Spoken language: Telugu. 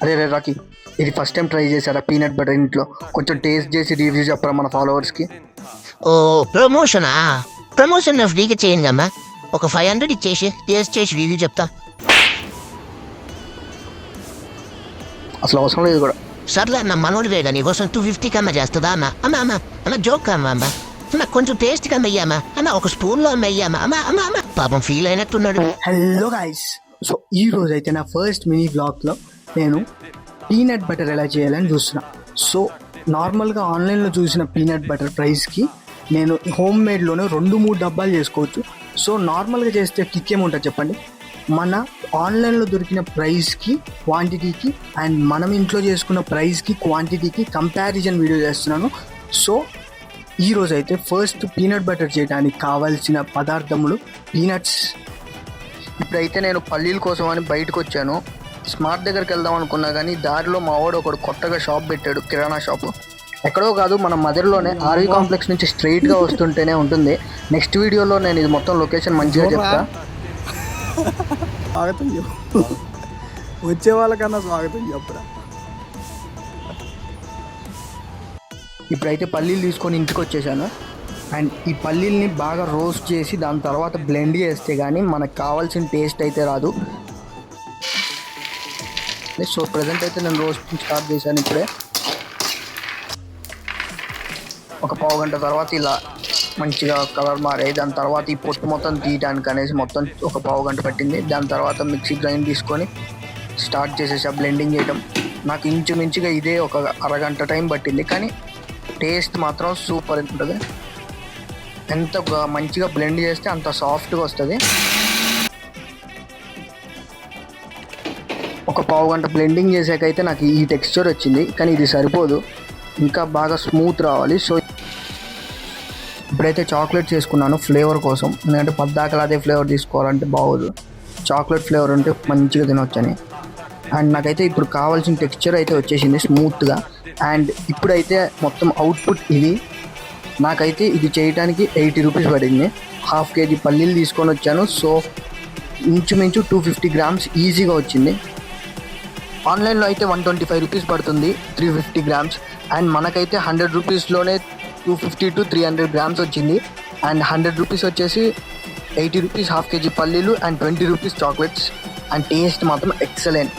అరే రే రాకీ, ఇది ఫస్ట్ టైం ట్రై చేశారా పీనట్ బటర్ ఇంట్లో? కొంచెం టేస్ట్ చేసి రివ్యూ చెప్పరా మన ఫాలోవర్స్కి. ఓ ప్రమోషనా? ప్రమోషన్ ఫ్రీగా చేయండి అమ్మా. ఒక 500 ఇచ్చేసి టేస్ట్ చేసి రివ్యూ చెప్తా. అసలు అవసరం లేదు కూడా. సర్లే అన్న, మనోడు వేగా నీకోసం 250 కన్నా చేస్తుందా అన్న? అమ్మ అమ్మ అమ్మ జోక్ అమ్మ అమ్మ అమ్మ కొంచెం టేస్ట్ కన్నా అయ్యామా అమ్మ, ఒక స్పూన్లో అమ్మ అయ్యామా అమ్మ అమ్మ అమ్మ. పాపం ఫీల్ అయినట్టున్నాడు. హలో గైస్, సో ఈ రోజు అయితే నా ఫస్ట్ మినీ బ్లాగ్లో నేను పీనట్ బటర్ ఎలా చేయాలని చూస్తున్నా. సో నార్మల్గా ఆన్లైన్లో చూసిన పీనట్ బటర్ ప్రైస్కి నేను హోమ్ మేడ్లోనే 2-3 డబ్బాలు చేసుకోవచ్చు. సో నార్మల్గా చేస్తే కిక్ ఏముంటుంది చెప్పండి? మన ఆన్లైన్లో దొరికిన ప్రైస్కి క్వాంటిటీకి అండ్ మనం ఇంట్లో చేసుకున్న ప్రైస్కి క్వాంటిటీకి కంపారిజన్ వీడియో చేస్తున్నాను. సో ఈరోజు అయితే ఫస్ట్ పీనట్ బటర్ చేయడానికి కావాల్సిన పదార్థములు పీనట్స్. ఇప్పుడైతే నేను పల్లీల కోసం అని బయటకు వచ్చాను. స్మార్ట్ దగ్గరికి వెళ్దాం అనుకున్నా కానీ దారిలో మా వాడు ఒకడు కొత్తగా షాప్ పెట్టాడు, కిరాణా షాపు. ఎక్కడో కాదు, మన మదర్లోనే ఆర్వీ కాంప్లెక్స్ నుంచి స్ట్రైట్గా వస్తుంటేనే ఉంటుంది. నెక్స్ట్ వీడియోలో నేను ఇది మొత్తం లొకేషన్ మంచిగా చెప్తా. స్వాగతం చెప్పు, వచ్చే వాళ్ళకన్నా స్వాగతం చెప్పురా. ఇప్పుడైతే పల్లీలు తీసుకొని ఇంటికి వచ్చేసాను. అండ్ ఈ పల్లీల్ని బాగా రోస్ట్ చేసి దాని తర్వాత బ్లెండ్ చేస్తే కానీ మనకు కావాల్సిన టేస్ట్ అయితే రాదు. సో ప్రజెంట్ అయితే నేను రోస్టింగ్ స్టార్ట్ చేశాను ఇప్పుడే. ఒక పావు గంట తర్వాత ఇలా మంచిగా కలర్ మారాయి. దాని తర్వాత ఈ పొట్టు మొత్తం తీయడానికి అనేసి మొత్తం ఒక పావు గంట పట్టింది. దాని తర్వాత మిక్సీ గ్రైండ్ తీసుకొని స్టార్ట్ చేసేసా బ్లెండింగ్ చేయడం. నాకు ఇంచుమించుగా ఇదే ఒక అరగంట టైం పట్టింది, కానీ టేస్ట్ మాత్రం సూపర్ ఉంటుంది. ఎంత మంచిగా బ్లెండ్ చేస్తే అంత సాఫ్ట్గా వస్తుంది. ఒక పావు గంట బ్లెండింగ్ చేసాకైతే నాకు ఈ టెక్స్చర్ వచ్చింది, కానీ ఇది సరిపోదు, ఇంకా బాగా స్మూత్ రావాలి. సో ఇప్పుడైతే చాక్లెట్ చేసుకున్నాను ఫ్లేవర్ కోసం. ఎందుకంటే పద్దాకలు అదే ఫ్లేవర్ తీసుకోవాలంటే బాగోదు, చాక్లెట్ ఫ్లేవర్ ఉంటే మంచిగా తినొచ్చని. అండ్ నాకైతే ఇప్పుడు కావాల్సిన టెక్స్చర్ అయితే వచ్చేసింది స్మూత్గా. అండ్ ఇప్పుడైతే మొత్తం అవుట్పుట్ ఇది. నాకైతే ఇది చేయడానికి 80 రూపీస్ పడింది. 1/2 kg పల్లీలు తీసుకొని వచ్చాను. సో ఇంచుమించు 250 గ్రామ్స్ ఈజీగా వచ్చింది. ఆన్లైన్లో అయితే 125 రూపీస్ పడుతుంది 350 గ్రామ్స్. అండ్ మనకైతే 100 రూపీస్లోనే 250 to 300 గ్రామ్స్ వచ్చింది. అండ్ 100 రూపీస్ వచ్చేసి 80 రూపీస్ 1/2 kg పల్లీలు and 20 rupees chocolates. And taste మాత్రం ఎక్సలెంట్.